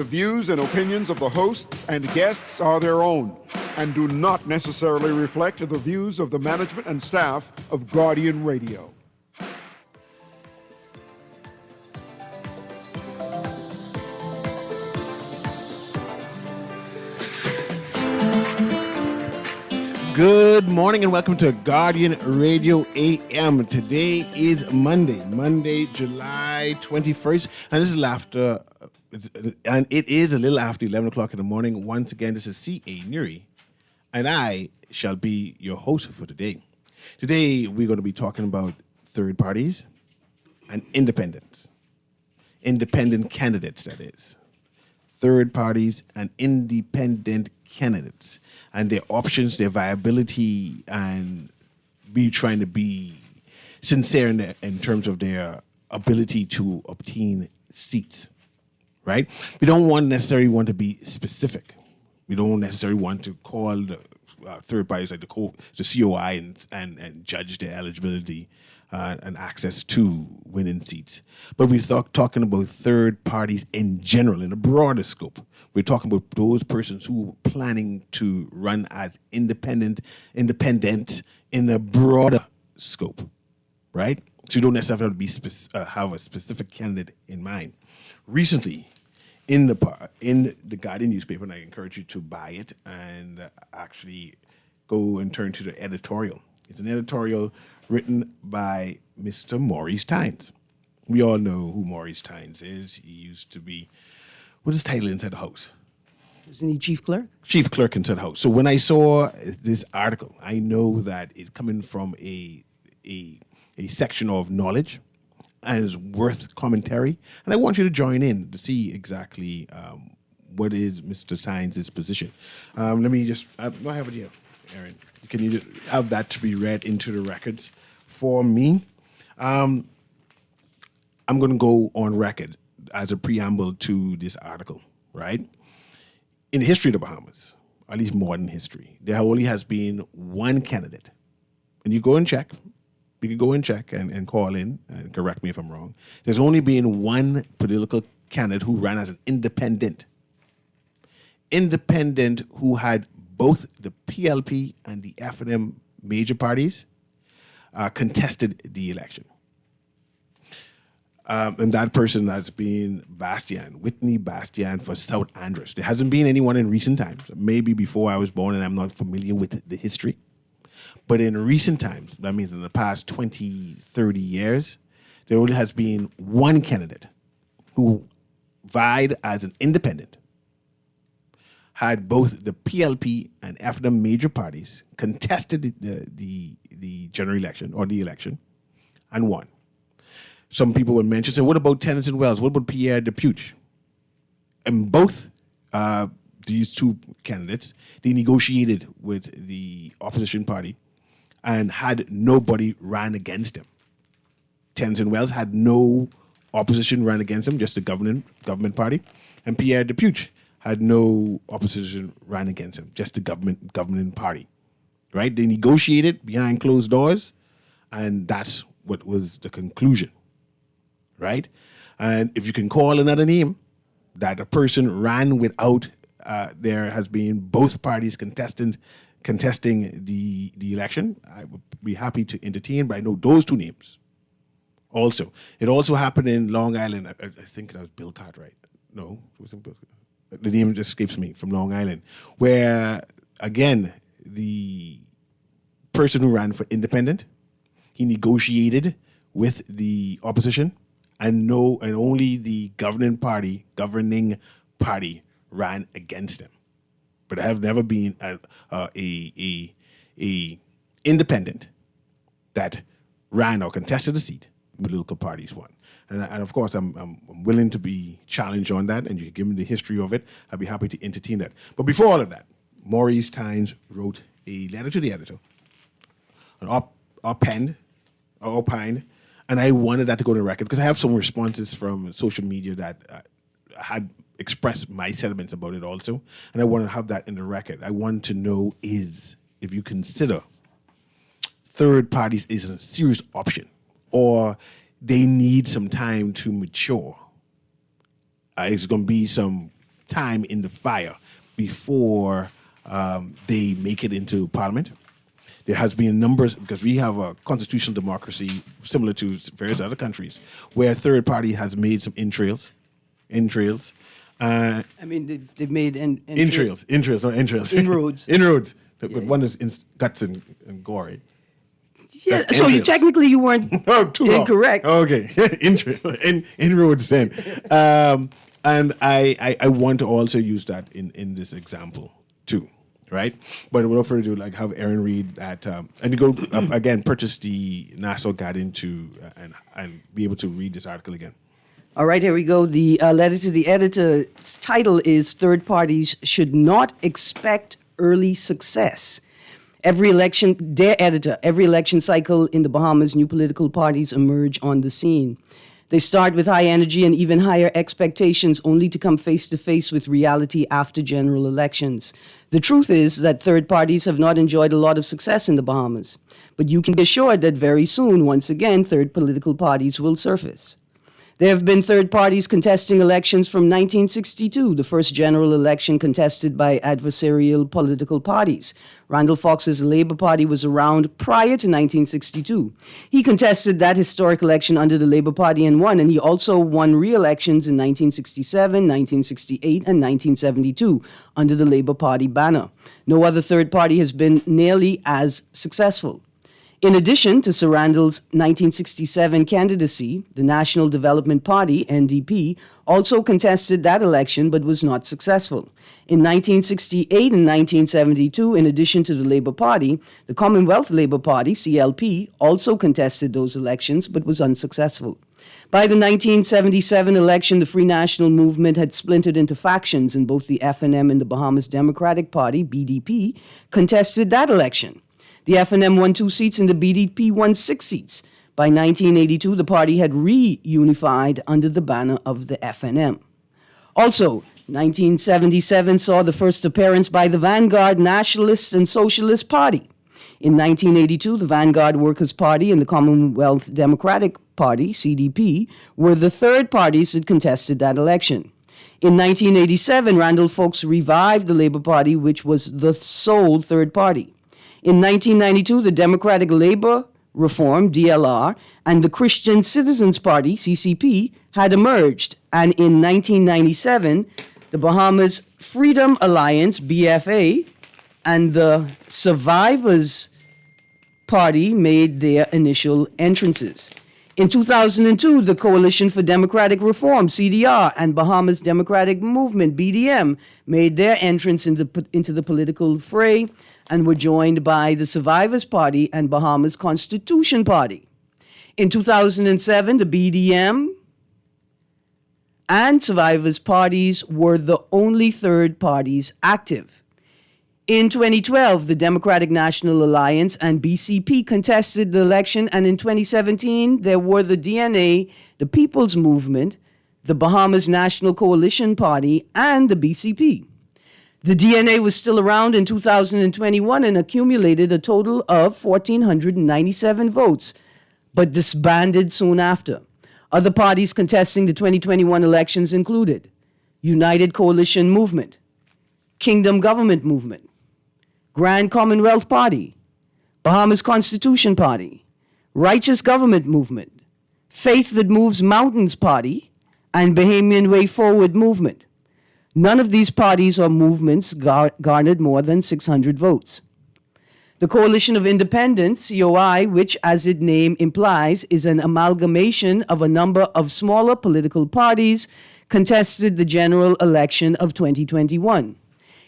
The views and opinions of the hosts and guests are their own and do not necessarily reflect the views of the management and staff of Guardian Radio. Good morning and welcome to Guardian Radio AM. Today is Monday, July 21st, and this is after, and it is a little after 11 o'clock in the morning. Once again, this is C.A. Newry, and I shall be your host for today. Today, we're going to be talking about third parties and independent candidates, that is. Third parties and independent candidates and their options, their viability, and be trying to be sincere in terms of their ability to obtain seats, right? We don't necessarily want to be specific. We don't necessarily want to call the third parties like the COI and judge their eligibility and access to winning seats. But we're talking about third parties in general, in a broader scope. We're talking about those persons who are planning to run as independent in a broader scope, right? So you don't necessarily have to have a specific candidate in mind. Recently, in the Guardian newspaper, and I encourage you to buy it and actually go and turn to the editorial. It's an editorial written by Mr. Maurice Tynes. We all know who Maurice Tynes is. He used to be, what is his title inside the House? Isn't he chief clerk? Chief clerk inside the House. So when I saw this article, I know that it's coming from a section of knowledge and is worth commentary. And I want you to join in to see exactly what is Mr. Tynes' position. Let me just, I have it here, Aaron. Can you have that to be read into the records for me? I'm going to go on record as a preamble to this article, right? In the history of the Bahamas, at least modern history, there only has been one candidate. And you go and check. You can go and check and call in and correct me if I'm wrong. There's only been one political candidate who ran as an independent. Independent who had both the PLP and the F&M major parties contested the election. And that person has been Whitney Bastian for South Andros. There hasn't been anyone in recent times, maybe before I was born and I'm not familiar with the history. But in recent times, that means in the past 20, 30 years, there only has been one candidate who vied as an independent, had both the PLP and F&M major parties contested the general election or the election and won. Some people would mention, say, what about Tennyson Wells? What about Pierre Depuch? And both these two candidates, they negotiated with the opposition party and had nobody ran against them. Tennyson Wells had no opposition ran against him, just the government party. And Pierre Depuch had no opposition ran against him, just the governing party, right? They negotiated behind closed doors, and that's what was the conclusion, right? And if you can call another name that a person ran without, there has been both parties contesting the election, I would be happy to entertain, but I know those two names. Also, it also happened in Long Island. I think that was Bill Cartwright. No, it wasn't Bill. The name just escapes me, from Long Island, where, again, the person who ran for independent, he negotiated with the opposition, and only the governing party ran against him. But there have never been a independent that ran or contested a seat. Political parties won. And of course, I'm willing to be challenged on that, and you can give me the history of it. I'd be happy to entertain that. But before all of that, Maurice Tynes wrote a letter to the editor, an opined, and I wanted that to go to record because I have some responses from social media that had expressed my sentiments about it also, and I want to have that in the record. I want to know if you consider third parties is a serious option, or they need some time to mature. It's going to be some time in the fire before they make it into Parliament. There has been numbers, because we have a constitutional democracy similar to various other countries, where a third party has made some entrails. I mean, they've made Entrails, not entrails. Inroads. Inroads. One is guts and gory. Yeah, That's so entrails. technically you weren't Too long. incorrect. Okay, inroads then. And I want to also use that in this example too, right? But without further ado, like have Aaron read that, and you go again, purchase the Nassau Guardian and be able to read this article again. All right, here we go. The letter to the editor's title is Third Parties Should Not Expect Early Success. Dear editor, every election cycle in the Bahamas, new political parties emerge on the scene. They start with high energy and even higher expectations, only to come face to face with reality after general elections. The truth is that third parties have not enjoyed a lot of success in the Bahamas. But you can be assured that very soon, once again, third political parties will surface. There have been third parties contesting elections from 1962, the first general election contested by adversarial political parties. Randall Fox's Labour Party was around prior to 1962. He contested that historic election under the Labour Party and won, and he also won re-elections in 1967, 1968, and 1972 under the Labour Party banner. No other third party has been nearly as successful. In addition to Sir Randall's 1967 candidacy, the National Development Party, NDP, also contested that election but was not successful. In 1968 and 1972, in addition to the Labour Party, the Commonwealth Labour Party, CLP, also contested those elections but was unsuccessful. By the 1977 election, the Free National Movement had splintered into factions, and both the FNM and the Bahamas Democratic Party, BDP, contested that election. The FNM won 2 seats and the BDP won 6 seats. By 1982, the party had reunified under the banner of the FNM. Also, 1977 saw the first appearance by the Vanguard Nationalist and Socialist Party. In 1982, the Vanguard Workers' Party and the Commonwealth Democratic Party, CDP, were the third parties that contested that election. In 1987, Randall Fox revived the Labour Party, which was the sole third party. In 1992, the Democratic Labour Reform, DLR, and the Christian Citizens Party, CCP, had emerged. And in 1997, the Bahamas Freedom Alliance, BFA, and the Survivors Party made their initial entrances. In 2002, the Coalition for Democratic Reform, CDR, and Bahamas Democratic Movement, BDM, made their entrance into the political fray and were joined by the Survivors Party and Bahamas Constitution Party. In 2007, the BDM and Survivors parties were the only third parties active. In 2012, the Democratic National Alliance and BCP contested the election, and in 2017, there were the DNA, the People's Movement, the Bahamas National Coalition Party, and the BCP. The DNA was still around in 2021 and accumulated a total of 1,497 votes, but disbanded soon after. Other parties contesting the 2021 elections included United Coalition Movement, Kingdom Government Movement, Grand Commonwealth Party, Bahamas Constitution Party, Righteous Government Movement, Faith That Moves Mountains Party, and Bahamian Way Forward Movement. None of these parties or movements garnered more than 600 votes. The Coalition of Independents, COI, which, as its name implies, is an amalgamation of a number of smaller political parties, contested the general election of 2021.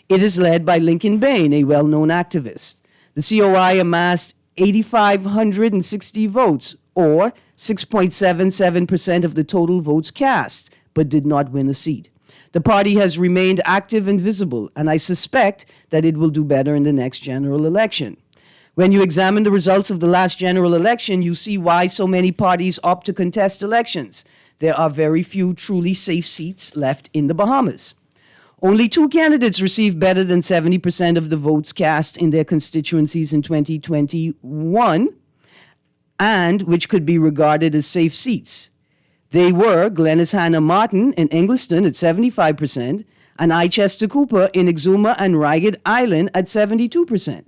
It is led by Lincoln Bain, a well-known activist. The COI amassed 8,560 votes, or 6.77% of the total votes cast, but did not win a seat. The party has remained active and visible, and I suspect that it will do better in the next general election. When you examine the results of the last general election, you see why so many parties opt to contest elections. There are very few truly safe seats left in the Bahamas. Only 2 candidates received better than 70% of the votes cast in their constituencies in 2021, and which could be regarded as safe seats. They were Glenys Hannah Martin in Engliston at 75% and Chichester Cooper in Exuma and Ragged Island at 72%.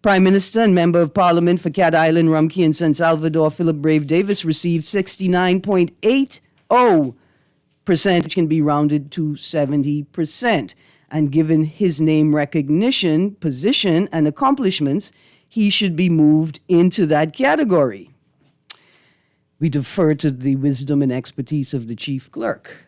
Prime Minister and Member of Parliament for Cat Island, Rumkey, and San Salvador, Philip Brave Davis, received 69.80%, which can be rounded to 70%. And given his name recognition, position, and accomplishments, he should be moved into that category. We defer to the wisdom and expertise of the chief clerk.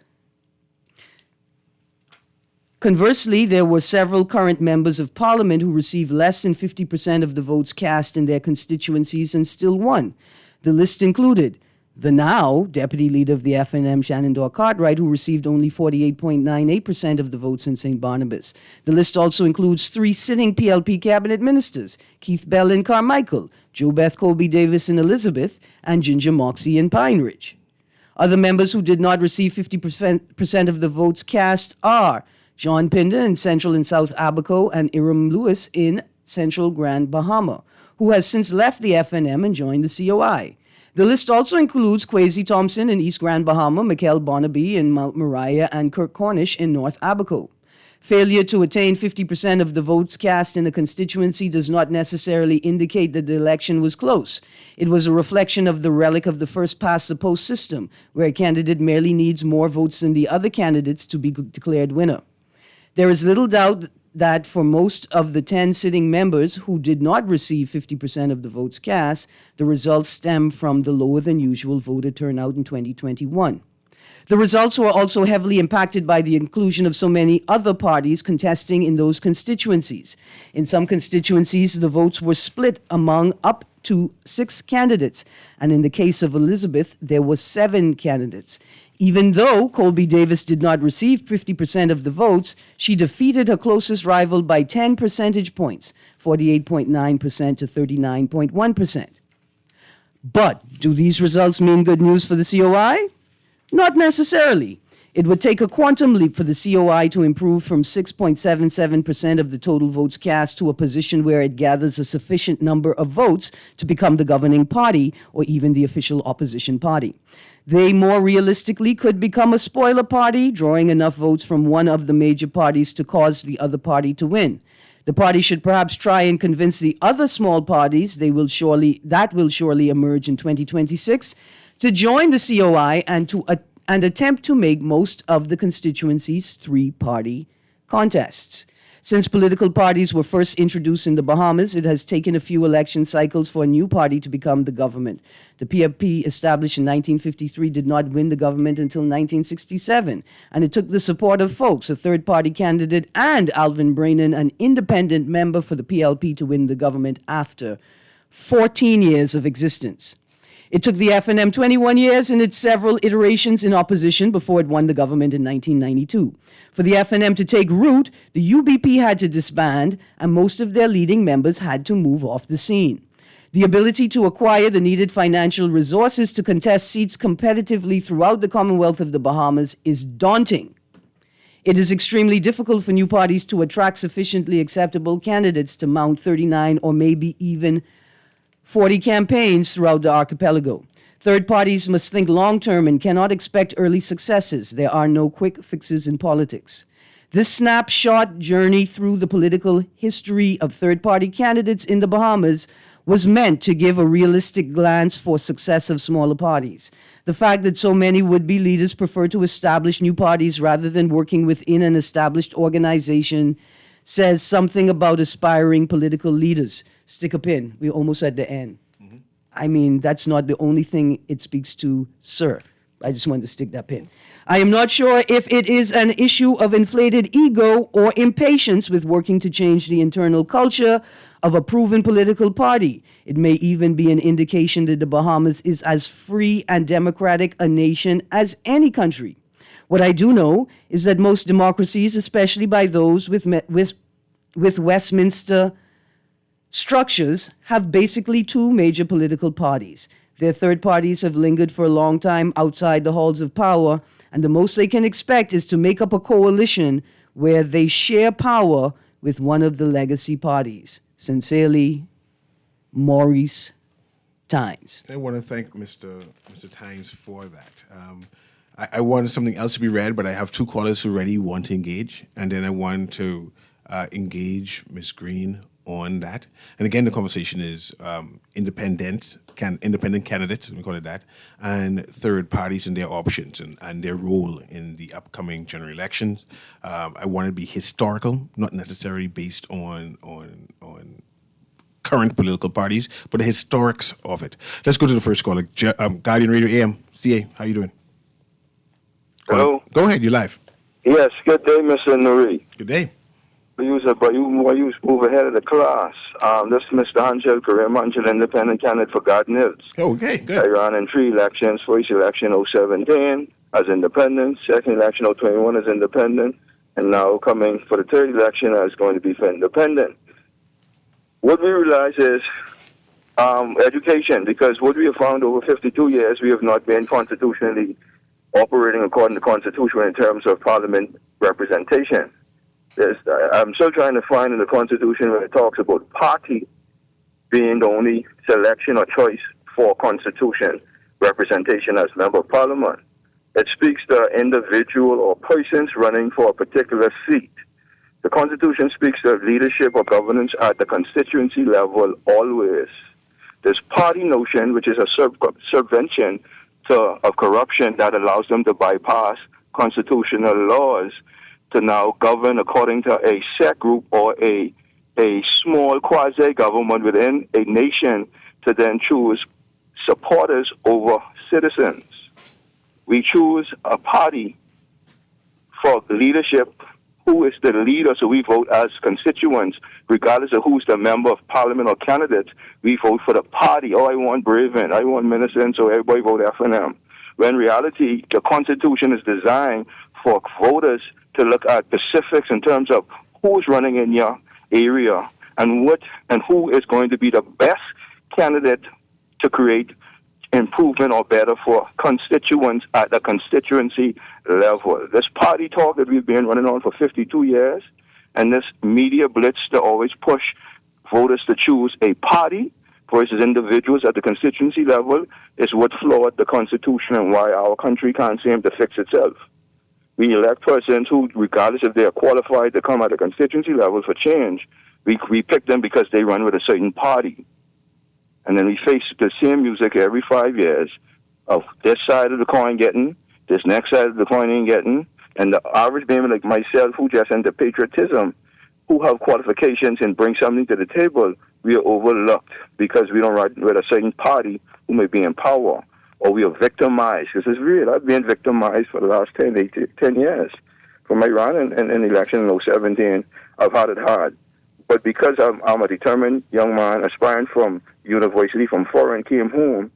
Conversely, there were several current members of parliament who received less than 50% of the votes cast in their constituencies and still won. The list included the now Deputy Leader of the FNM, Shannon Cartwright, who received only 48.98% of the votes in St. Barnabas. The list also includes 3 sitting PLP cabinet ministers, Keith Bell in Carmichael, Jo Beth Colby Davis in Elizabeth, and Ginger Moxie in Pine Ridge. Other members who did not receive 50% of the votes cast are John Pinder in Central and South Abaco and Iram Lewis in Central Grand Bahama, who has since left the FNM and joined the COI. The list also includes Kwesi Thompson in East Grand Bahama, Mikhail Barnaby in Mount Moriah, and Kirk Cornish in North Abaco. Failure to attain 50% of the votes cast in a constituency does not necessarily indicate that the election was close. It was a reflection of the relic of the first-past-the-post system, where a candidate merely needs more votes than the other candidates to be declared winner. There is little doubt that for most of the 10 sitting members who did not receive 50% of the votes cast, the results stem from the lower than usual voter turnout in 2021. The results were also heavily impacted by the inclusion of so many other parties contesting in those constituencies. In some constituencies, the votes were split among up to 6 candidates, and in the case of Elizabeth, there were 7 candidates. Even though Colby Davis did not receive 50% of the votes, she defeated her closest rival by 10 percentage points, 48.9% to 39.1%. But do these results mean good news for the COI? Not necessarily. It would take a quantum leap for the COI to improve from 6.77% of the total votes cast to a position where it gathers a sufficient number of votes to become the governing party or even the official opposition party. They more realistically could become a spoiler party, drawing enough votes from one of the major parties to cause the other party to win. The party should perhaps try and convince the other small parties that will surely emerge in 2026 to join the COI and attempt to make most of the constituencies 3-party contests. Since political parties were first introduced in the Bahamas, it has taken a few election cycles for a new party to become the government. The PFP, established in 1953, did not win the government until 1967, and it took the support of Folks, a third-party candidate, and Alvin Brannan, an independent member for the PLP, to win the government after 14 years of existence. It took the FNM 21 years in its several iterations in opposition before it won the government in 1992. For the FNM to take root, the UBP had to disband, and most of their leading members had to move off the scene. The ability to acquire the needed financial resources to contest seats competitively throughout the Commonwealth of the Bahamas is daunting. It is extremely difficult for new parties to attract sufficiently acceptable candidates to mount 39 or maybe even 40 campaigns throughout the archipelago. Third parties must think long-term and cannot expect early successes. There are no quick fixes in politics. This snapshot journey through the political history of third-party candidates in the Bahamas was meant to give a realistic glance for success of smaller parties. The fact that so many would-be leaders prefer to establish new parties rather than working within an established organization says something about aspiring political leaders. Stick a pin. We're almost at the end. I mean, that's not the only thing it speaks to, sir. I just wanted to stick that pin. I am not sure if it is an issue of inflated ego or impatience with working to change the internal culture of a proven political party. It may even be an indication that the Bahamas is as free and democratic a nation as any country. What I do know is that most democracies, especially by those with Westminster structures, have basically 2 major political parties. Their third parties have lingered for a long time outside the halls of power, and the most they can expect is to make up a coalition where they share power with one of the legacy parties. Sincerely, Maurice Tynes. I want to thank Mr. Tynes for that. I want something else to be read, but I have two callers who already want to engage, and then I want to engage Ms. Green on that. And again, the conversation is independent candidates, let me call it that, and third parties and their options and their role in the upcoming general elections. I want to be historical, not necessarily based on current political parties, but the historics of it. Let's go to the first caller. Guardian Radio AM, CA, how you doing? Hello? Go ahead, you're live. Yes, good day, Mr. Newry. Good day. You move ahead of the class. This is Mr. Angel Kareem Angel, independent candidate for Garden Hills. Oh, okay, good. I ran in 3 elections. First election 017 as independent, second election 021 as independent, and now coming for the third election as going to be for independent. What we realize is education, because what we have found over 52 years, we have not been constitutionally operating according to the Constitution in terms of parliament representation. I'm still trying to find in the Constitution where it talks about party being the only selection or choice for Constitution representation as member of Parliament. It speaks to individual or persons running for a particular seat. The Constitution speaks of leadership or governance at the constituency level always. This party notion, which is a subvention of corruption that allows them to bypass constitutional laws to now govern according to a set group or a small quasi-government within a nation to then choose supporters over citizens. We choose a party for leadership who is the leader, so we vote as constituents, regardless of who's the member of parliament or candidate. We vote for the party. Oh, I want Braven, I want Minister, so everybody vote F&M. When in reality, the Constitution is designed for voters to look at specifics in terms of who's running in your area and who is going to be the best candidate to create improvement or better for constituents at the constituency level. This party talk that we've been running on for 52 years and this media blitz to always push voters to choose a party versus individuals at the constituency level is what flawed the Constitution and why our country can't seem to fix itself. We elect persons who, regardless if they are qualified to come at the constituency level for change, we pick them because they run with a certain party. And then we face the same music every 5 years of this side of the coin getting, this next side of the coin ain't getting, and the average man like myself who just into patriotism, who have qualifications and bring something to the table, we are overlooked because we don't run with a certain party who may be in power, or we are victimized. This is real. I've been victimized for the last 10 years. From my run in election in 017, I've had it hard. But because I'm a determined young man aspiring from university, from foreign, came home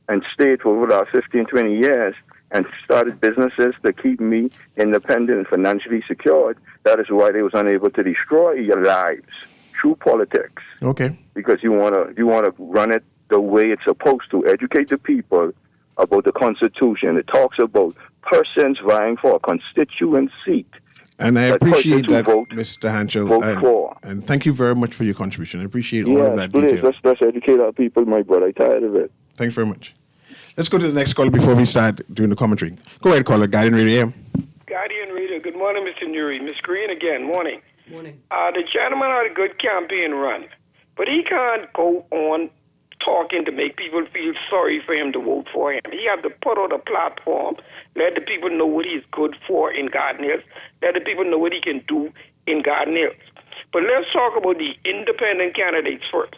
and stayed for over the last 15, 20 years and started businesses to keep me independent and financially secured, that is why they was unable to destroy your lives through politics. Okay. Because you wanna run it the way it's supposed to. Educate the people about the Constitution. It talks about persons vying for a constituent seat. And I appreciate that, Mr. Hanchel. Vote for. And thank you very much for your contribution. I appreciate all of that detail. Let's educate our people, my brother. I'm tired of it. Thanks very much. Let's go to the next caller before we start doing the commentary. Go ahead, caller. Guardian Radio AM. Guardian Radio. Good morning, Mr. Newry. Miss Green again. Morning. Morning. The gentleman had a good campaign run, but he can't go on talking to make people feel sorry for him to vote for him. He had to put out a platform, let the people know what he's good for in Garden Hills, let the people know what he can do in Garden Hills. But let's talk about the independent candidates first.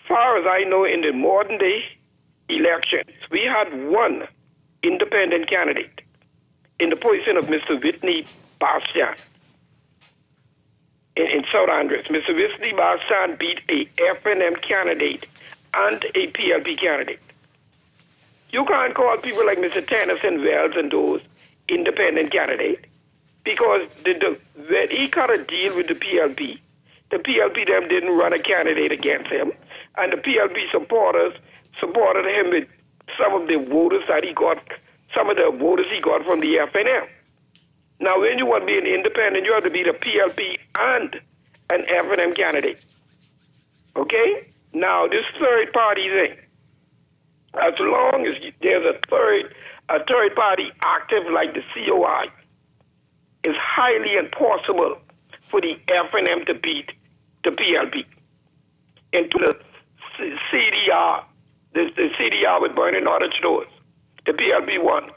Far as I know, in the modern day elections, we had one independent candidate in the position of Mr. Whitney Bastian. In South Andres, Mr. Whitney Bastian beat a F&M candidate and a PLP candidate. You can't call people like Mr. Tennyson Wells and those independent candidates because when he got a deal with the PLP them didn't run a candidate against him, and the PLP supporters supported him with some of the voters that he got, some of the voters he got from the F&M. Now, when you want to be an independent, you have to be the PLP and an F&M candidate. Okay? Now, this third party thing, as long as there's a third a third party active like the COI, it's highly impossible for the FNM to beat the PLP. Into the CDR, the CDR with burning orange doors, the PLP won.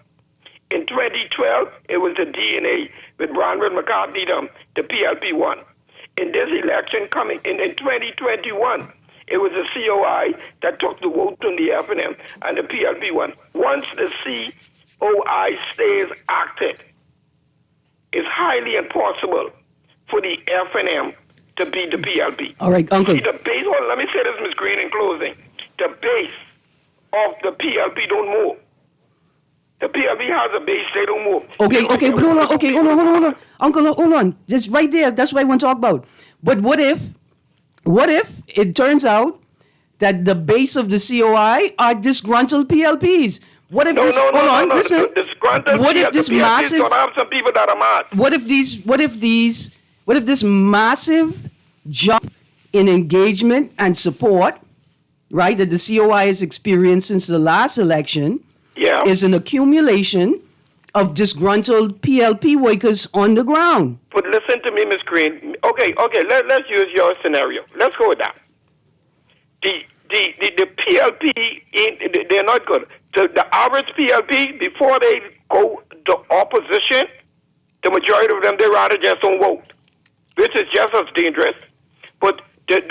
In 2012, it was the DNA with Branwell McCartney, the PLP won. In this election coming in 2021, it was the COI that took the vote from the FNM and the PLP won. Once the COI stays active, it's highly impossible for the FNM to beat the PLP. All right, Uncle. See, the base, hold on, let me say this, Ms. Green, in closing. The base of the PLP don't move. The PLP has a base, they don't move. Okay, but hold on. Uncle, hold on. Just right there, that's what I want to talk about. But what if it turns out that the base of the COI are disgruntled PLPs? What if listen. Disgruntled what if this PLPs massive don't have some people that are mad. What if this massive jump in engagement and support, right, that the COI has experienced since the last election is an accumulation of disgruntled PLP workers on the ground? But listen to me, Ms. Green. Okay, let's use your scenario. Let's go with that. The PLP, they're not good. The average PLP, before they go to opposition, the majority of them, they rather just don't vote, which is just as dangerous. But the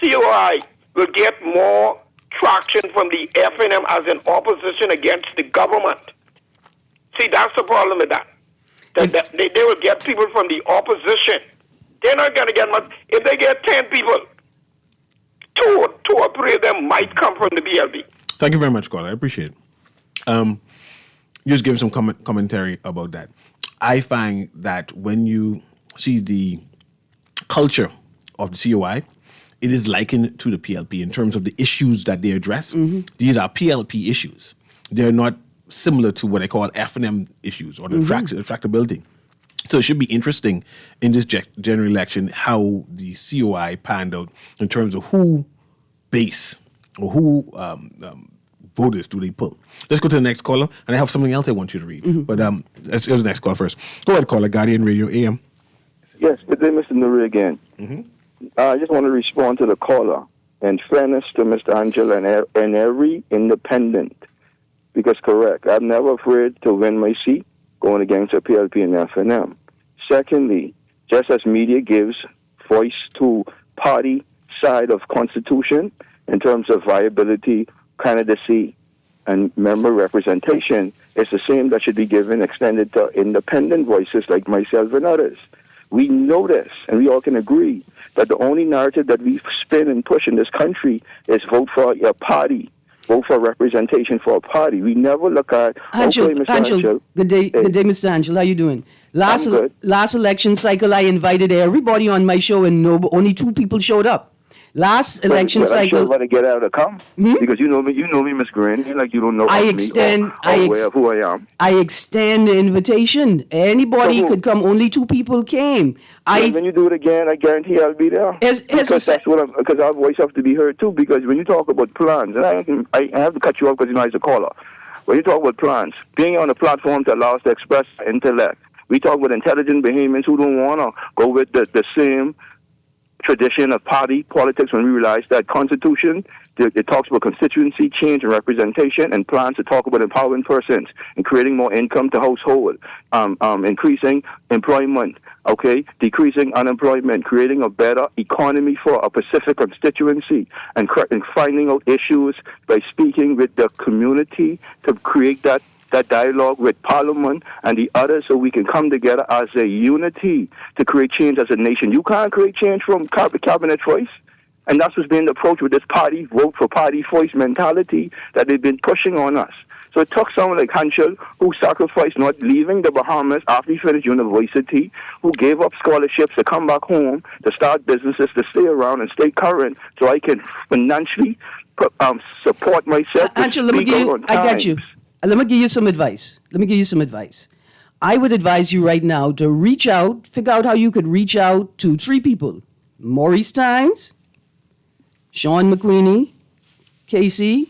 COI will get more traction from the FNM as an opposition against the government. See, that's the problem with that. They will get people from the opposition. They're not going to get much. If they get 10 people, two or three of them might come from the BLB. Thank you very much, caller. I appreciate it. Just give some commentary about that. I find that when you see the culture of the COI, it is likened to the PLP in terms of the issues that they address. Mm-hmm. These are PLP issues. They're not similar to what I call FNM issues or the tractability. So it should be interesting in this general election how the COI panned out in terms of who base or who voters do they pull. Let's go to the next caller, and I have something else I want you to read. Mm-hmm. But let's go to the next caller first. Go ahead, caller, Guardian Radio AM. Yes, good day, Mr. Newry again. Mm-hmm. I just want to respond to the caller. In fairness to Mr. Angel and every independent, because correct, I'm never afraid to win my seat going against a PLP and FNM. Secondly, just as media gives voice to party side of Constitution in terms of viability, candidacy, and member representation, it's the same that should be given, extended to independent voices like myself and others. We know this, and we all can agree that the only narrative that we spin and push in this country is vote for a party, vote for representation for a party. We never look at, Angel, okay, Mr. Angel. Good day, Mr. Angel. How you doing? Last election cycle, I invited everybody on my show, and only 2 people showed up. Last election cycle. I'm sure to get out of come because you know me, Miss Green. You're like you don't know me or who I am. I extend the invitation. Anybody could come. Only 2 people came. When you do it again, I guarantee I'll be there. Because our voice has to be heard too. Because when you talk about plans, and I have to cut you off because as a caller. When you talk about plans, being on a platform that allows to express intellect, we talk about intelligent behemoths who don't want to go with the same tradition of party politics when we realize that Constitution, it talks about constituency change and representation and plans to talk about empowering persons and creating more income to household, increasing employment, decreasing unemployment, creating a better economy for a Pacific constituency and finding out issues by speaking with the community to create that dialogue with Parliament and the others so we can come together as a unity to create change as a nation. You can't create change from cabinet voice. And that's what's been the approach with this party, vote for party voice mentality that they've been pushing on us. So it took someone like Hanschel, who sacrificed not leaving the Bahamas after he finished university, who gave up scholarships to come back home, to start businesses, to stay around and stay current so I can financially support myself. Hanschel, I got you. Let me give you some advice. I would advise you right now to reach out, figure out how you could reach out to 3 people. Maurice Tynes, Sean McQueenie, Casey,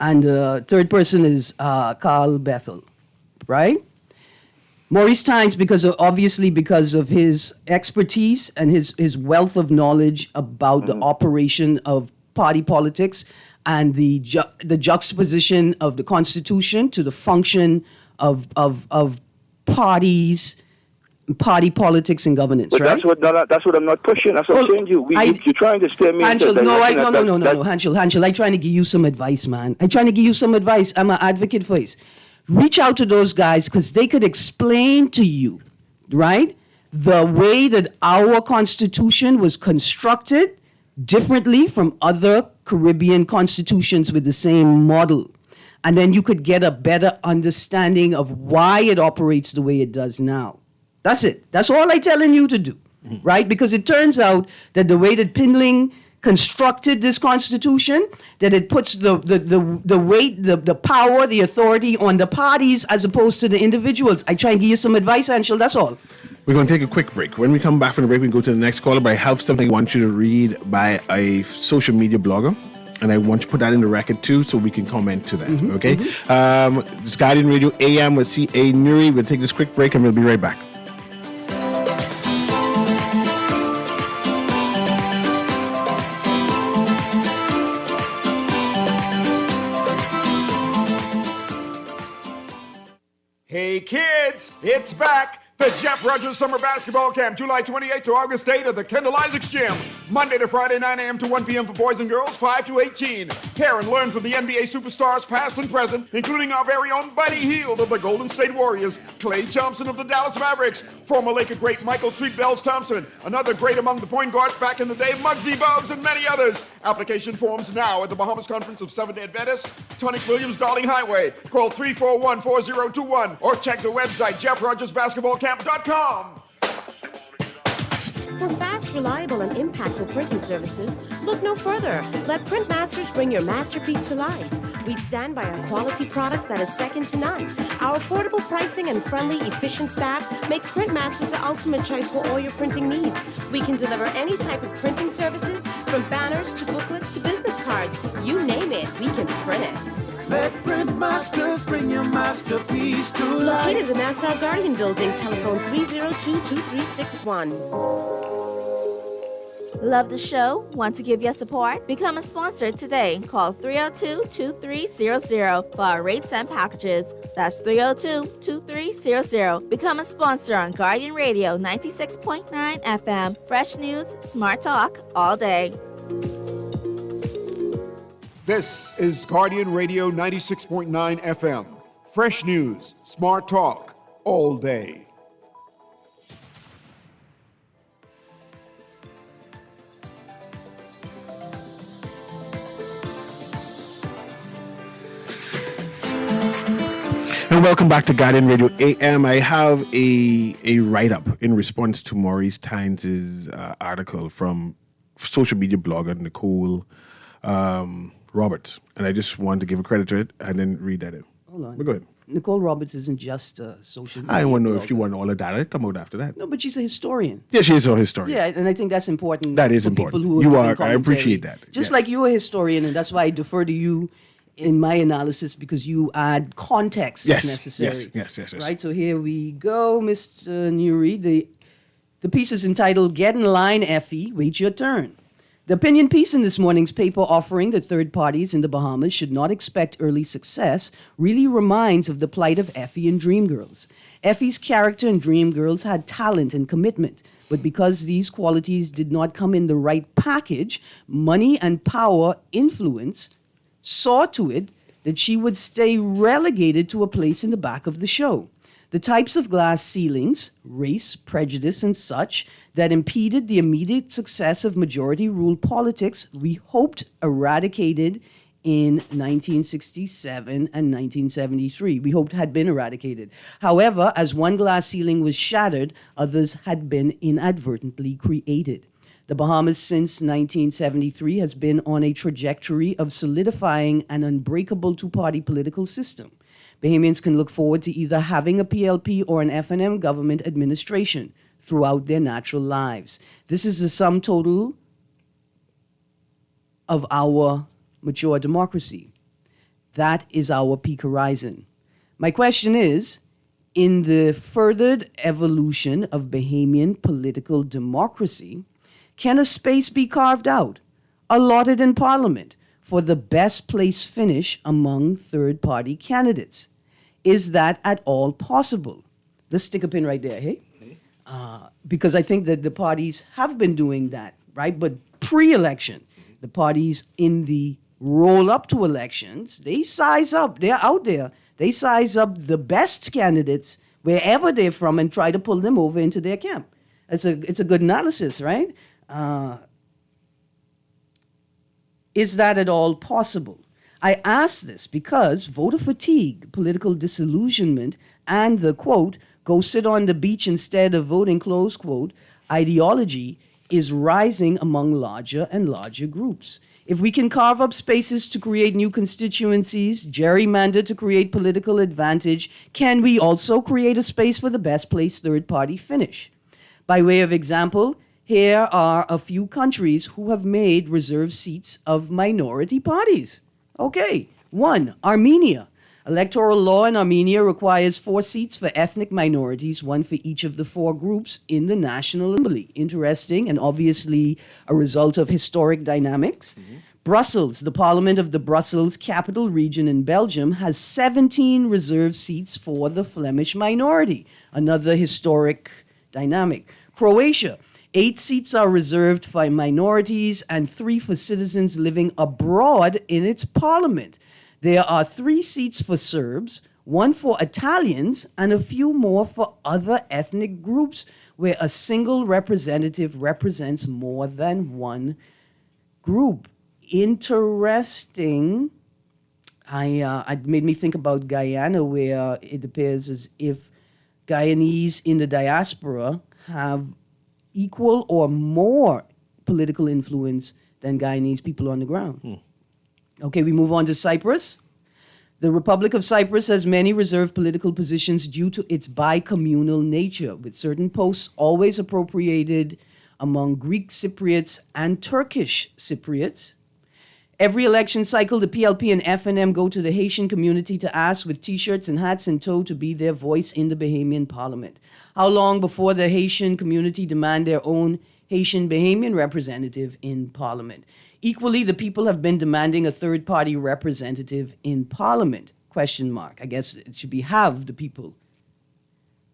And the third person is Carl Bethel, right? Maurice Tynes, obviously because of his expertise and his wealth of knowledge about the operation of party politics and the juxtaposition of the Constitution to the function of parties, party politics and governance, But right? that's what I'm not pushing. That's what I'm saying to you. You're trying to steer me into Hanschel, no, that. Hanschel, I'm trying to give you some advice, man. I'm trying to give you some advice. I'm an advocate for it. Reach out to those guys because they could explain to you, right, the way that our Constitution was constructed differently from other Caribbean constitutions with the same model. And then you could get a better understanding of why it operates the way it does now. That's it. That's all I'm telling you to do, right? Because it turns out that the way that Pindling constructed this Constitution, that it puts the weight, the power, the authority on the parties as opposed to the individuals. I try and give you some advice, Anshel, that's all. We're going to take a quick break. When we come back from the break, we go to the next caller. But I have something I want you to read by a social media blogger. And I want to put that in the record too so we can comment to that, okay? This Guardian Radio AM with C.A. Newry. We'll take this quick break and we'll be right back. Hey kids, it's back. The Jeff Rogers Summer Basketball Camp, July 28th to August 8th at the Kendall Isaacs Gym. Monday to Friday, 9 a.m. to 1 p.m. for boys and girls, 5 to 18. Pair and learn from the NBA superstars past and present, including our very own Buddy Hield of the Golden State Warriors, Klay Thompson of the Dallas Mavericks, former Laker great Michael Sweet Bells Thompson, another great among the point guards back in the day, Muggsy Bogues, and many others. Application forms now at the Bahamas Conference of Seventh-day Adventists, Tonic Williams, Darling Highway. Call 341-4021 or check the website, jeffrogersbasketballcamp.com. For fast, reliable, and impactful printing services, look no further. Let Printmasters bring your masterpiece to life. We stand by our quality products that is second to none. Our affordable pricing and friendly, efficient staff makes Printmasters the ultimate choice for all your printing needs. We can deliver any type of printing services, from banners to booklets to business cards. You name it, we can print it. Let Printmasters bring your masterpiece to life. Located in the Nassau Guardian Building, telephone 302-2361. Love the show? Want to give your support? Become a sponsor today. Call 302-2300 for our rates and packages. That's 302-2300. Become a sponsor on Guardian Radio 96.9 FM. Fresh news, smart talk, all day. This is Guardian Radio 96.9 FM. Fresh news, smart talk, all day. And welcome back to Guardian Radio AM. I have a write-up in response to Maurice Tynes' article from social media blogger Nicole Roberts. And I just wanted to give a credit to it and then read that in. Hold on. But go ahead. Nicole Roberts isn't just a social media I want to know blogger. if you want all of that. I'll come out after that. No, but she's a historian. Yeah, she is a historian. Yeah, and I think that's important. That is for important. People who You doing are- I commentary. appreciate that. Just Yes. like you're a historian, and that's why I defer to you in my analysis, because you add context Yes, as necessary. yes. Right, so here we go, Mr. Newry. The piece is entitled Get in Line, Effie, Wait Your Turn. The opinion piece in this morning's paper offering that third parties in the Bahamas should not expect early success really reminds of the plight of Effie and Dreamgirls. Effie's character in Dreamgirls had talent and commitment, but because these qualities did not come in the right package, money and power influence saw to it that she would stay relegated to a place in the back of the show. The types of glass ceilings, race, prejudice, and such that impeded the immediate success of majority rule politics we hoped eradicated in 1967 and 1973. We hoped had been eradicated. However, as one glass ceiling was shattered, others had been inadvertently created. The Bahamas since 1973 has been on a trajectory of solidifying an unbreakable two-party political system. Bahamians can look forward to either having a PLP or an FNM government administration throughout their natural lives. This is the sum total of our mature democracy. That is our peak horizon. My question is, in the furthered evolution of Bahamian political democracy, can a space be carved out, allotted in Parliament, for the best place finish among third-party candidates? Is that at all possible? Let's stick a pin right there, hey? Because I think that the parties have been doing that, right? But pre-election, the parties in the roll-up to elections, they size up, they're out there, they size up the best candidates wherever they're from and try to pull them over into their camp. It's a good analysis, right? Is that at all possible? I ask this because voter fatigue, political disillusionment, and the, quote, go sit on the beach instead of voting, close quote, ideology is rising among larger and larger groups. If we can carve up spaces to create new constituencies, gerrymander to create political advantage, can we also create a space for the best place third-party finish? By way of example, here are a few countries who have made reserved seats of minority parties. Okay, 1, Armenia. Electoral law in Armenia requires 4 seats for ethnic minorities, 1 for each of the 4 groups in the National Assembly. Interesting and obviously a result of historic dynamics. Brussels, the Parliament of the Brussels Capital Region in Belgium, has 17 reserved seats for the Flemish minority. Another historic dynamic. Croatia, 8 seats are reserved for minorities and 3 for citizens living abroad in its parliament. There are 3 seats for Serbs, 1 for Italians, and a few more for other ethnic groups where a single representative represents more than one group. Interesting. It made me think about Guyana, where it appears as if Guyanese in the diaspora have equal or more political influence than Guyanese people on the ground. Okay, we move on to Cyprus. The Republic of Cyprus has many reserved political positions due to its bi-communal nature, with certain posts always appropriated among Greek Cypriots and Turkish Cypriots. Every election cycle, the PLP and FNM go to the Haitian community to ask with T-shirts and hats in tow to be their voice in the Bahamian parliament. How long before the Haitian community demand their own Haitian Bahamian representative in parliament? Equally, the people have been demanding a third-party representative in parliament, question mark. I guess it should be have the people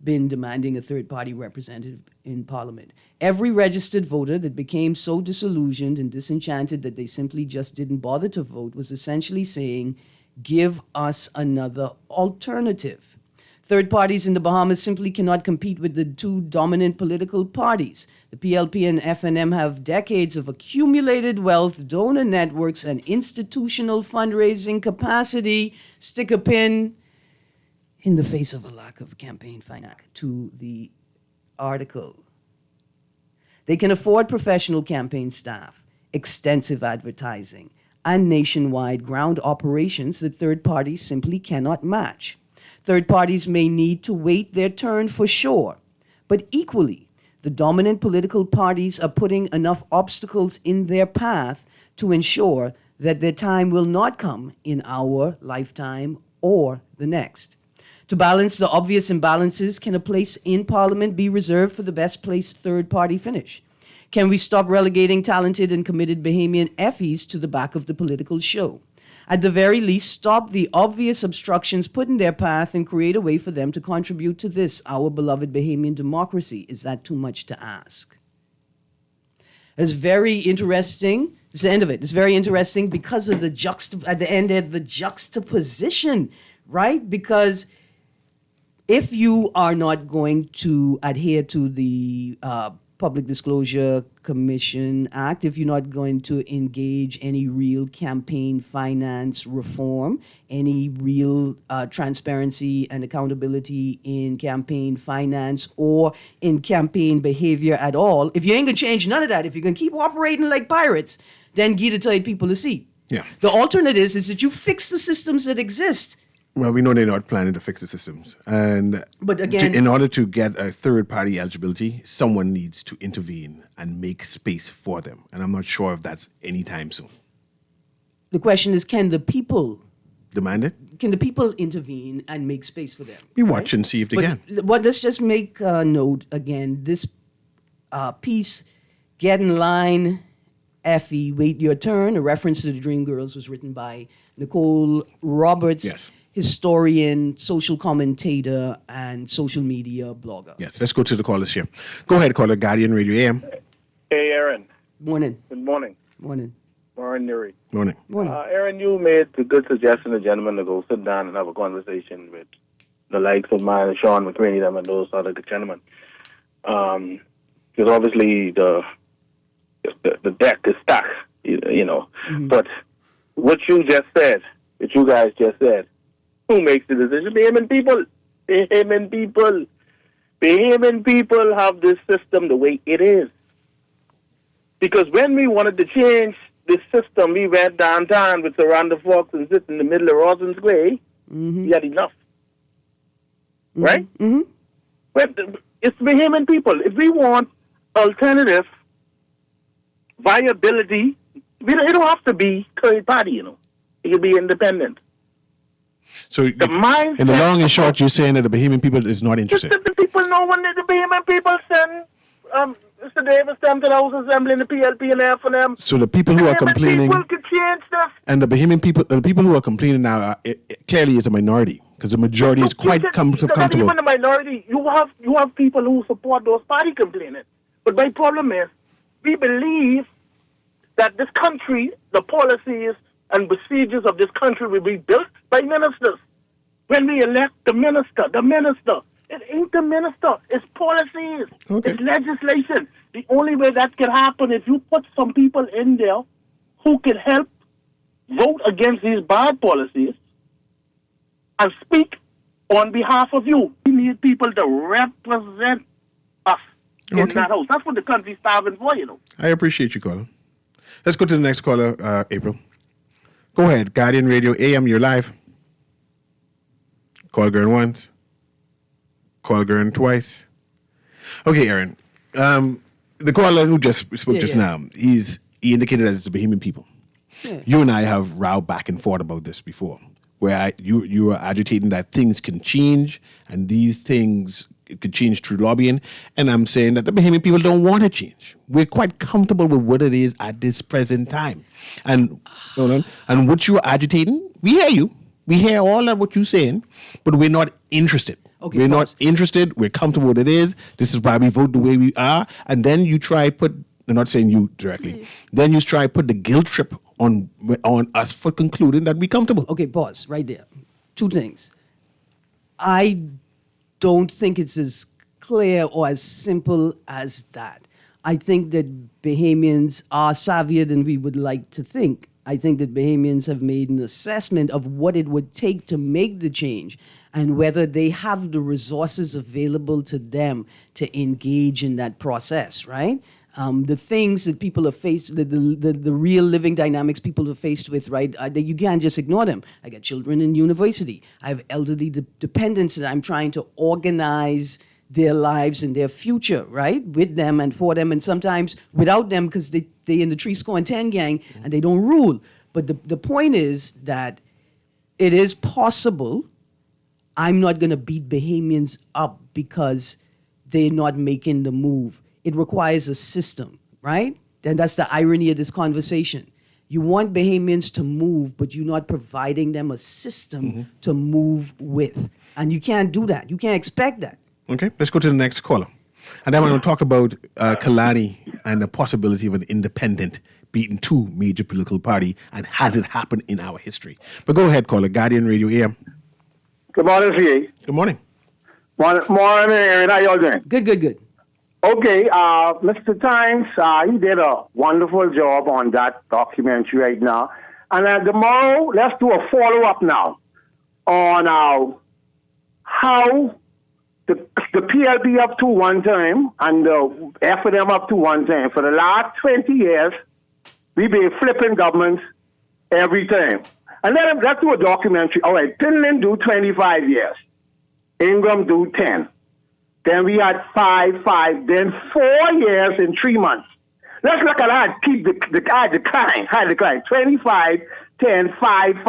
been demanding a third-party representative in parliament. Every registered voter that became so disillusioned and disenchanted that they simply just didn't bother to vote was essentially saying, give us another alternative. Third parties in the Bahamas simply cannot compete with the 2 dominant political parties. The PLP and FNM have decades of accumulated wealth, donor networks, and institutional fundraising capacity. Stick a pin in the face of a lack of campaign finance. To the article. They can afford professional campaign staff, extensive advertising, and nationwide ground operations that third parties simply cannot match. Third parties may need to wait their turn for sure, but equally, the dominant political parties are putting enough obstacles in their path to ensure that their time will not come in our lifetime or the next. To balance the obvious imbalances, can a place in Parliament be reserved for the best place third-party finish? Can we stop relegating talented and committed Bahamian effies to the back of the political show? At the very least, stop the obvious obstructions put in their path and create a way for them to contribute to this, our beloved Bahamian democracy. Is that too much to ask? It's very interesting. It's the end of it. It's very interesting because of the at the end there, the juxtaposition, right? Because if you are not going to adhere to the Public Disclosure Commission Act, if you're not going to engage any real campaign finance reform, any real transparency and accountability in campaign finance or in campaign behavior at all, if you ain't gonna change none of that, if you're gonna keep operating like pirates, then get to tell people a seat. Yeah. The alternate is that you fix the systems that exist. Well, we know they're not planning to fix the systems. And But again, in order to get a third-party eligibility, someone needs to intervene and make space for them. And I'm not sure if that's anytime soon. the question is, can the people demand it? Can the people intervene and make space for them? We watch and see if they can. But let's just make a note again. This piece, Get in Line, Effie, Wait Your Turn, a reference to the Dream Girls, was written by Nicole Roberts, Yes. historian, social commentator, and social media blogger. Yes, let's go to the callers here. Go ahead, caller, Guardian Radio AM. Hey, Aaron. Morning. Good morning. Morning. Warren Newry. Morning. Morning. Aaron, you made a good suggestion, a gentleman, to go sit down and have a conversation with the likes of mine and Sean McCraney, them, and those other good gentlemen. Because obviously the deck is stacked, you know. Mm-hmm. But what you just said, what you guys just said, who makes the decision? Bahamian people. Bahamian people. Bahamian people have this system the way it is. Because when we wanted to change this system, we went downtown with Saranda Fox and sit in the middle of Rawson Square. Mm-hmm. We had enough. Mm-hmm. Right? Mm-hmm. But it's Bahamian people. If we want alternative viability, it don't have to be third party, you know. It can be independent. So, The mindset in the long and short, you're saying that the Bahamian people is not interested. The people know when the Bahamian people send Mr. Davis them to the House Assembly and the PLP and the FNM. So the people who are complaining, People could change this. and the Bahamian people, the people who are complaining now, it clearly is a minority because the majority is quite comfortable. Even the minority, you have people who support those party complaining. But my problem is, we believe that this country, the policies and procedures of this country will be built by ministers. When we elect the minister, it ain't the minister, it's policies, Okay. it's legislation. The only way that can happen if you put some people in there who can help vote against these bad policies and speak on behalf of you. We need people to represent us in Okay. that house. That's what the country's starving for, you know. I appreciate you, caller. Let's go to the next caller, April. Go ahead, Guardian Radio AM, you're live. Call Gurn once. Call Gurn twice. Okay, Aaron. The caller who just spoke just now, he indicated that it's the Bahamian people. Yeah. You and I have rowed back and forth about this before, where you are agitating that things can change and these things could change through lobbying, and I'm saying that the Bahamian people don't want to change. We're quite comfortable with what it is at this present time, and what you are agitating, we hear you. We hear all of what you're saying, but we're not interested. Okay, we're pause. not interested. We're comfortable with what it is. This is why we vote the way we are, and then you try put. I'm not saying you directly. Then you try put the guilt trip on us for concluding that we're comfortable. Okay, pause right there. Two things. I don't think it's as clear or as simple as that. I think that Bahamians are savvier than we would like to think. I think that Bahamians have made an assessment of what it would take to make the change and whether they have the resources available to them to engage in that process, right? The things that people are faced, the real living dynamics people are faced with, right? You can't just ignore them. I got children in university. I have elderly dependents that I'm trying to organize their lives and their future, right? With them and for them, and sometimes without them because they in the tree score and 10 gang and they don't rule. But the point is that it is possible. I'm not going to beat Bahamians up because they're not making the move. It requires a system, right? And that's the irony of this conversation. You want Bahamians to move, but you're not providing them a system to move with. And you can't do that. You can't expect that. Okay, let's go to the next caller. And then we're going to talk about Kalani and the possibility of an independent beating two major political parties, and has it happened in our history? But go ahead, caller, Guardian Radio AM. Good morning, CA. Good morning. Morning, Aaron. How y'all doing? Good. Okay, Mr. Times, he did a wonderful job on that documentary right now. And tomorrow, let's do a follow-up now on how the PLP up to one time and the FNM up to one time. For the last 20 years, we've been flipping governments every time. And then let's do a documentary. All right, Finland do 25 years. Ingram do 10. Then we had 5, then 4 years and 3 months. Let's look at that. Keep the decline. 25, 10, 5,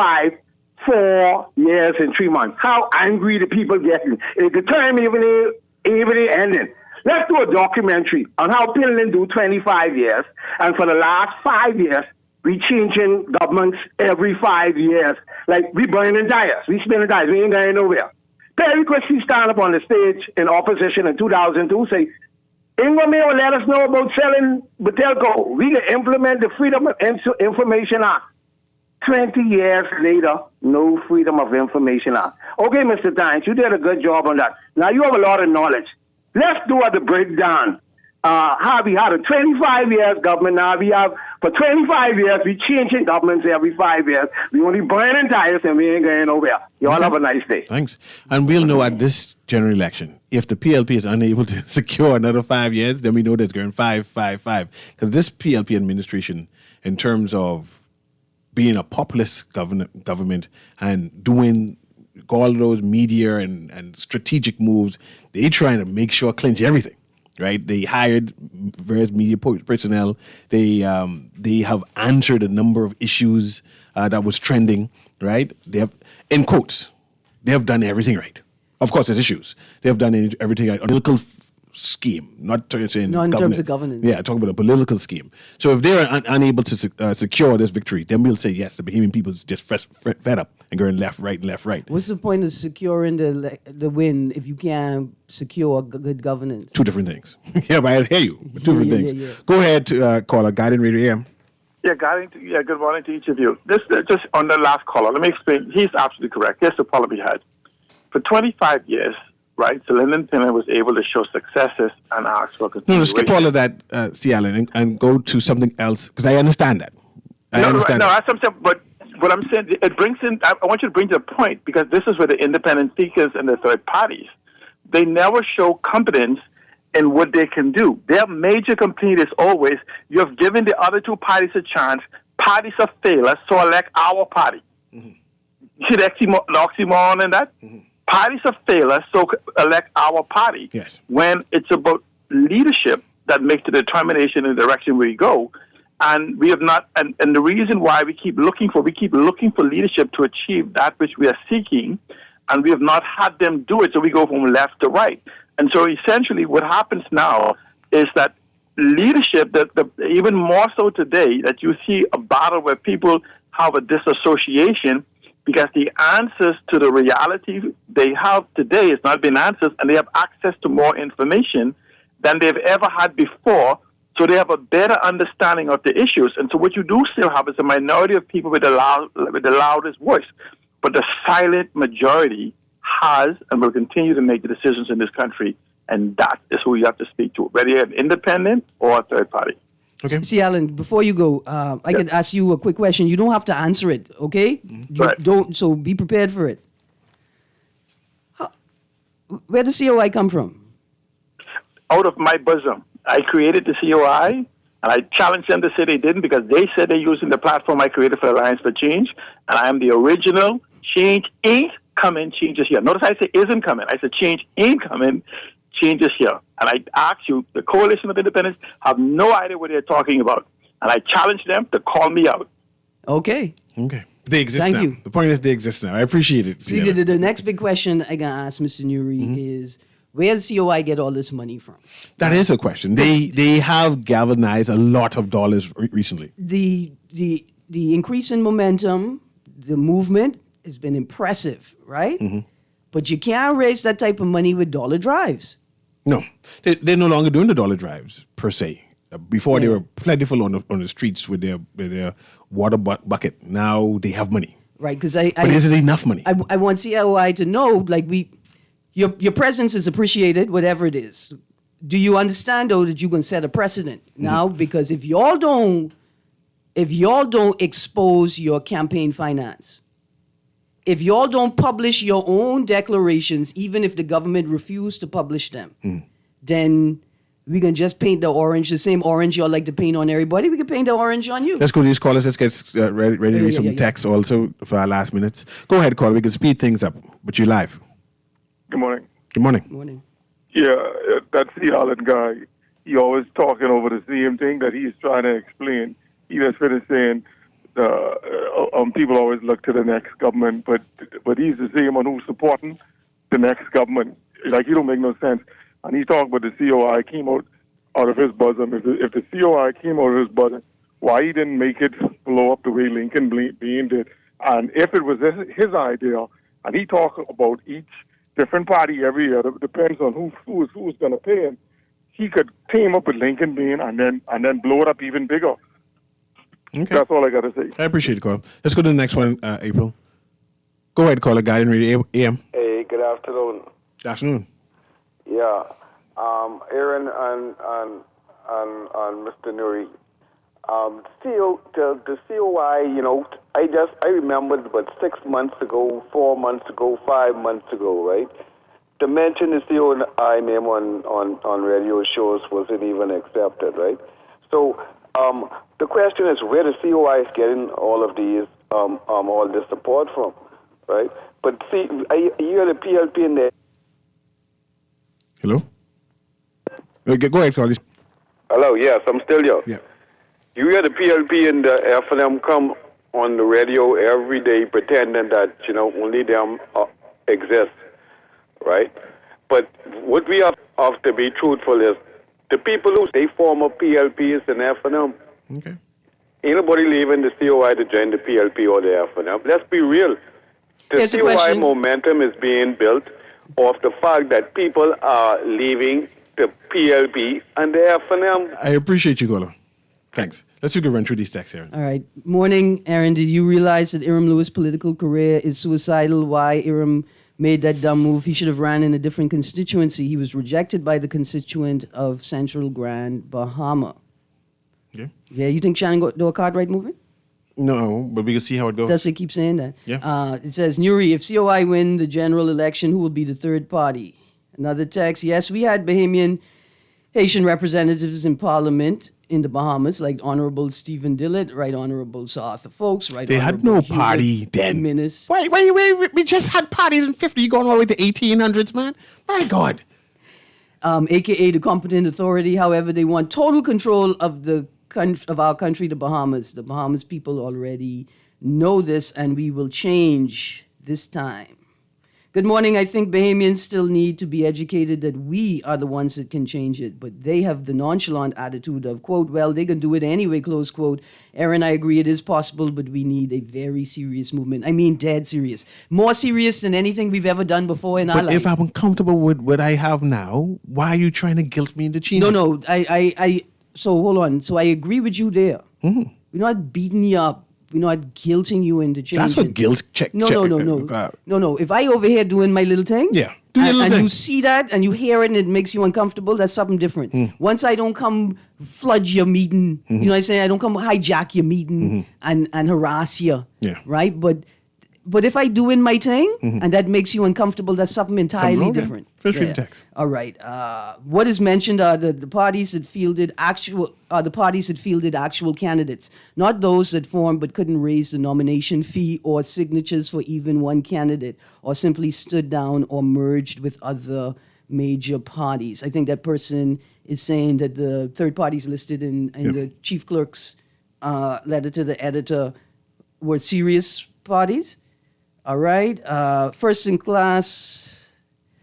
4 years and 3 months. How angry the people getting. At the time, even ending. Let's do a documentary on how Finland do 25 years, and for the last 5 years, we changing governments every 5 years. Like, we burning tires, we spinning tires, we ain't going nowhere. Perry Christie stand up on the stage in opposition in 2002, say, Ingrid will let us know about selling Butelco. We can implement the Freedom of Information Act. 20 years later, no Freedom of Information Act. Okay, Mr. Tynes, you did a good job on that. Now, you have a lot of knowledge. Let's do the breakdown. How we had a 25 years government. Now we have, for 25 years, we changing governments every 5 years. We only burning tires and we ain't going nowhere. You all have a nice day. Thanks. And we'll know at this general election, if the PLP is unable to secure another 5 years, then we know that's going 5, 5, 5. Because this PLP administration, in terms of being a populist government and doing all those media and strategic moves, they trying to make sure clinch everything, right? They hired various media personnel. They have answered a number of issues that was trending, right? They have, in quotes, they have done everything right. Of course, there's issues. They have done everything right. A political scheme, not saying no, in terms of governance. Yeah, talking about a political scheme. So if they're unable to secure this victory, then we'll say, yes, the Bahamian people is just fed up and going left, right, left, right. What's the point of securing the win if you can't secure good governance? Two different things. Yeah, but I hear you. Two different things. Yeah. Go ahead, caller, Guiding Radio AM. Yeah, good morning to each of you. This just on the last caller, let me explain. He's absolutely correct. Here's the problem we had. For 25 years, right, so Lyndon Pinner was able to show successes and ask for continuation. No, skip all of that, C. Allen, and go to something else, because I understand that. That's something, but what I'm saying, it brings in, I want you to bring to the point, because this is where the independent seekers and the third parties, they never show competence in what they can do. Their major complaint is always, you have given the other two parties a chance, parties are failures, so elect our party. Mm-hmm. You see the oxymoron in that? Mm-hmm. Parties are failures, so elect our party. Yes. When it's about leadership that makes the determination in the direction we go, and we have not. And the reason why we keep looking for leadership to achieve that which we are seeking, and we have not had them do it. So we go from left to right, and so essentially, what happens now is that leadership, even more so today, that you see a battle where people have a disassociation. Because the answers to the reality they have today has not been answers, and they have access to more information than they've ever had before, so they have a better understanding of the issues. And so what you do still have is a minority of people with the loudest voice, but the silent majority has and will continue to make the decisions in this country, and that is who you have to speak to, whether you're an independent or a third party. Okay. See, Alan, before you go, I can ask you a quick question. You don't have to answer it, okay? Right. So be prepared for it. Where does COI come from? Out of my bosom. I created the COI, and I challenged them to say they didn't, because they said they're using the platform I created for Alliance for Change, and I am the original. Change ain't coming, change is here. Notice I say isn't coming. I said change ain't coming, changes here. And I ask you, the Coalition of Independents have no idea what they're talking about. And I challenge them to call me out. Okay. They exist now. You. The point is they exist now. I appreciate it. See, the next big question I got to ask Mr. Newry is, where does COI get all this money from? That is a question. They have galvanized a lot of dollars recently. The increase in momentum, the movement has been impressive, right? Mm-hmm. But you can't raise that type of money with dollar drives. No, they're no longer doing the dollar drives per se. Before they were plentiful on the streets with their water bucket. Now they have money. Right, because but is it enough money? I want COI to know, like your presence is appreciated, whatever it is. Do you understand though that you're going to set a precedent now? Because if y'all don't expose your campaign finance, if y'all don't publish your own declarations, even if the government refused to publish them, then we can just paint the same orange y'all like to paint on everybody. We can paint the orange on you. Let's go to these callers. Let's get ready to read some text also for our last minutes. Go ahead, caller. We can speed things up, but you're live. Good morning. Good morning. Good morning. Yeah, that C. Allen guy, he always talking over the same thing that he's trying to explain. He just finished saying people always look to the next government, but he's the same one who's supporting the next government. Like, he don't make no sense. And he talked about the COI came out of his bosom. If the COI came out of his bosom, why he didn't make it blow up the way Lincoln Bean did? And if it was his idea, and he talked about each different party every year, it depends on who's going to pay him. He could team up with Lincoln Bean and then blow it up even bigger. Okay. That's all I got to say. I appreciate it, Carl. Let's go to the next one, April. Go ahead, caller. Guardian Radio AM. Hey, good afternoon. Good afternoon. Yeah, Aaron and Mr. Newry. The COI, I remembered about 6 months ago, 4 months ago, 5 months ago, right? To mention the COI name on radio shows wasn't even accepted, right? So the question is where the COI is getting all of these, all this support from, right? But see, I hear the PLP in there. Hello? Go ahead, Carl. Hello, yes, I'm still here. Yeah. You hear the PLP and the FNM come on the radio every day pretending that, only them exist, right? But what we have to be truthful is the people who they form of PLPs and FNM. Okay. Ain't nobody leaving the COI to join the PLP or the FNM. Let's be real. The COI momentum is being built off the fact that people are leaving the PLP and the FNM. I appreciate you, caller. Thanks. Let's see if we can run through these texts, Aaron. All right. Morning, Aaron. Did you realize that Iram Lewis' political career is suicidal? Why Iram made that dumb move? He should have ran in a different constituency. He was rejected by the constituent of Central Grand Bahama. Yeah. Yeah, you think Shannon do a Cartwright movement? No, but we can see how it goes. Does it keep saying that? Yeah. It says, Newry, if COI win the general election, who will be the third party? Another text, yes, we had Bahamian Haitian representatives in Parliament in the Bahamas, like Honorable Stephen Dillett, Right Honorable Sir Arthur Folks, Right They had Honorable no Hubert party then. Minnis. Wait, we just had parties in 50, going all the way to 1800s, man. My God. AKA the competent authority. However, they want total control of our country, the Bahamas. The Bahamas people already know this, and we will change this time. Good morning. I think Bahamians still need to be educated that we are the ones that can change it, but they have the nonchalant attitude of, quote, well, they can do it anyway, close quote. Aaron, I agree it is possible, but we need a very serious movement. I mean, dead serious. More serious than anything we've ever done before in our life. But if I'm comfortable with what I have now, why are you trying to guilt me into changing? No, so hold on. So I agree with you there. Mm-hmm. We're not beating you up. We're not guilting you into changing. That's what guilt check. No. If I over here doing my little thing, do your little and thing. you see that and you hear it and it makes you uncomfortable, that's something different. Once I don't come flood your meeting, you know what I'm saying? I don't come hijack your meeting and harass you, right? But if I do in my thing and that makes you uncomfortable, that's something entirely different. Feel free to text. All right. What is mentioned are the parties that fielded actual candidates, not those that formed but couldn't raise the nomination fee or signatures for even one candidate, or simply stood down or merged with other major parties. I think that person is saying that the third parties listed in the chief clerk's letter to the editor were serious parties. All right. First in class.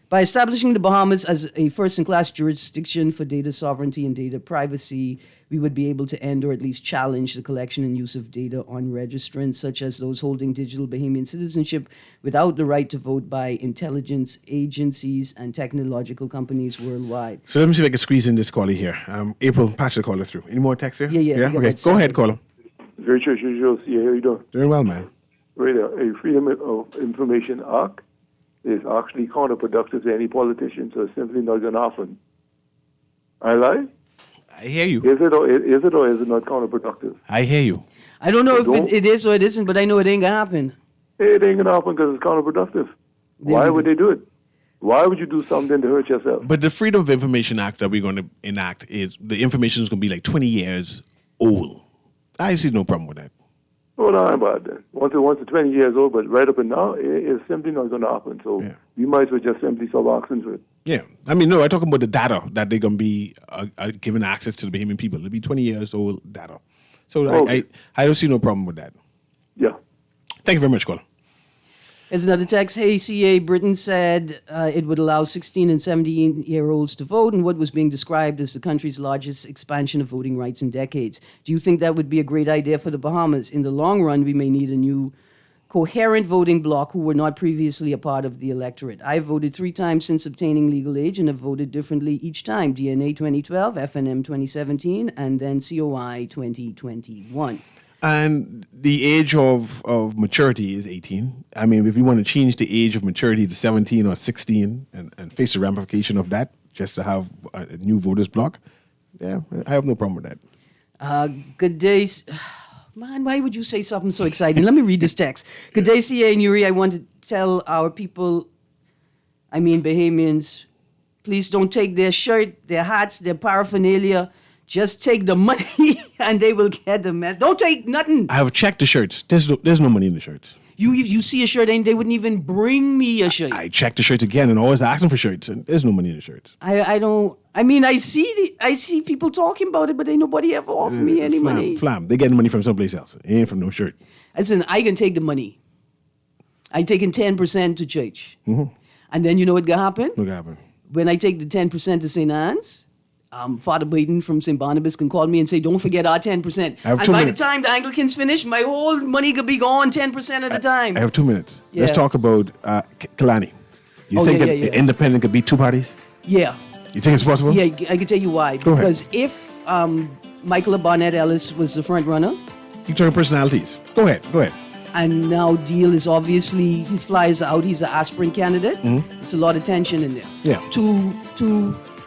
By establishing the Bahamas as a first-in-class jurisdiction for data sovereignty and data privacy, we would be able to end or at least challenge the collection and use of data on registrants, such as those holding digital Bahamian citizenship without the right to vote by intelligence agencies and technological companies worldwide. So let me see if I can squeeze in this caller here. April, patch the caller through. Any more text here? Yeah. Okay, go ahead, caller. Very true. How you doing? Very well, man. Right, a Freedom of Information Act is actually counterproductive to any politician, so it's simply not going to happen. I lie? I hear you. Is it or is it not counterproductive? I hear you. I don't know if it is or it isn't, but I know it ain't going to happen. It ain't going to happen because it's counterproductive. Why would they do it? Why would you do something to hurt yourself? But the Freedom of Information Act that we're going to enact is the information is going to be like 20 years old. I see no problem with that. Well, no, about that. Once it's 20 years old, but right up and now, it's simply not going to happen. So you might as well just simply stop asking for it. Yeah. I mean, no, I'm talking about the data that they're going to be given access to the Bahamian people. It'll be 20 years old data. So Okay. I don't see no problem with that. Yeah. Thank you very much, caller. There's another text. Hey, CA, Britain said it would allow 16 and 17-year-olds to vote in what was being described as the country's largest expansion of voting rights in decades. Do you think that would be a great idea for the Bahamas? In the long run, we may need a new coherent voting bloc who were not previously a part of the electorate. I've voted 3 times since obtaining legal age and have voted differently each time. DNA 2012, FNM 2017, and then COI 2021. And the age of maturity is 18. I mean, if you want to change the age of maturity to 17 or 16 and face the ramification of that just to have a new voters block, yeah, I have no problem with that. Good day. Man, why would you say something so exciting? Let me read this text. Good day, CA Newry. I want to tell our people, Bahamians, please don't take their shirt, their hats, their paraphernalia. Just take the money and they will get the mess. Don't take nothing. I have checked the shirts. There's no money in the shirts. You see a shirt and they wouldn't even bring me a shirt. I checked the shirts again and always asking for shirts, and there's no money in the shirts. I see people talking about it, but ain't nobody ever offered me any money. Flam. They getting money from someplace else. It ain't from no shirt. Listen, I can take the money. I taking 10% to church. Mm-hmm. And then you know what gonna happen? What happened? When I take the 10% to St. Anne's, Father Baden from St. Barnabas can call me and say, don't forget our 10%. And by the time the Anglicans finish, my whole money could be gone 10% of the time. I have 2 minutes. Yeah. Let's talk about Kalani. You think that independent could be 2 parties? Yeah. You think it's possible? Yeah, I can tell you why. Go ahead. Because if Michael Barnett Ellis was the front runner. You talking personalities. Go ahead. And now Deal is obviously, his flyers are out. He's an aspirin candidate. Mm-hmm. It's a lot of tension in there. Yeah. Two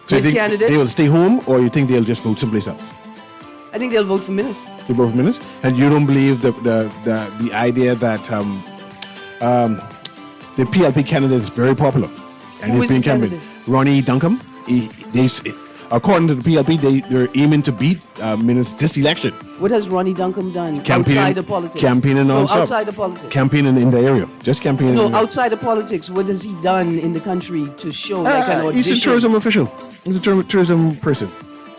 So you think candidates. they will stay home, or you think they'll just vote someplace else? I think they'll vote for Minnis. They vote for Minnis? And you don't believe the idea that the PLP candidate is very popular, and Who he's is being the campaigned. candidate? Ronnie Duncombe. According to the PLP, they're aiming to beat Minnis this election. What has Ronnie Duncombe done Campaigning, outside of politics? Campaigning No, non-stop. outside of politics. Campaigning in the area. Just campaigning. No, outside of politics, what has he done in the country to show like an audition? He's a tourism official. He's a tourism person.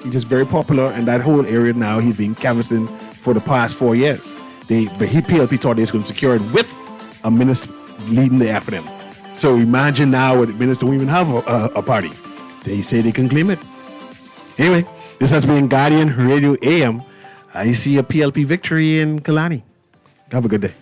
He's just very popular in that whole area now. He's been canvassing for the past 4 years. PLP thought they was going to secure it with a minister leading the FNM. So imagine now what minister don't even have a party. They say they can claim it. Anyway, this has been Guardian Radio AM. I see a PLP victory in Kalani. Have a good day.